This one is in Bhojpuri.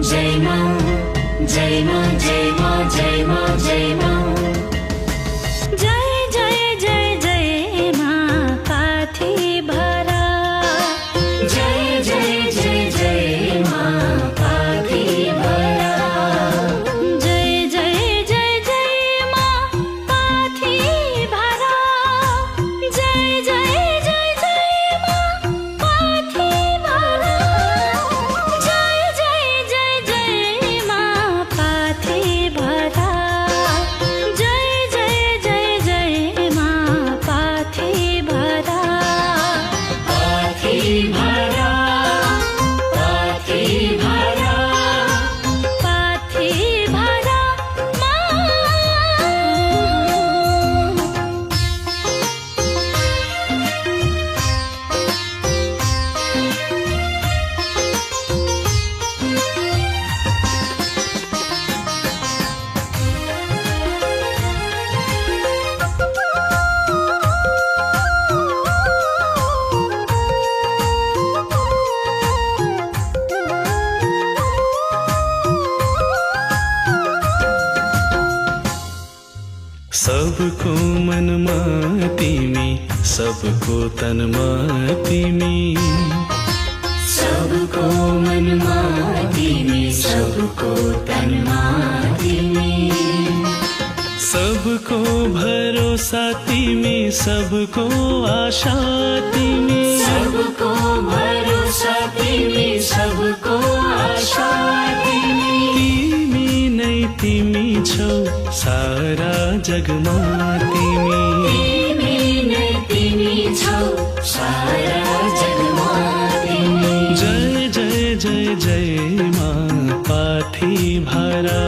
जय मां जय मां जय मां जय मां जय मां जय जय जय जय मां पाथी भरा जय जय जय जय मां पाथी भरा जय जय जय जय मां पाथी भरा जय जय जय जय मां पाथी भरा जय जय जय जय मां पाथी भरा जय जय जय जय मां पाथी भरा पाथी भरा पाथी भरा पाथी भरा मां सबको मनमा तिमी सबको तनमा तिमी सबको मनमा तिमी सबको तनमा तिमी सबको भरोसा तिमी सबको आशा तिमी सबको भरोसा तिमी सबको आशा तिमी तिमी नै तिमी छौ सारा जगमा तिमी तिमी नै तिमी छौ सारा जगमा तिमी जय जय जय जय मां पाथी भरा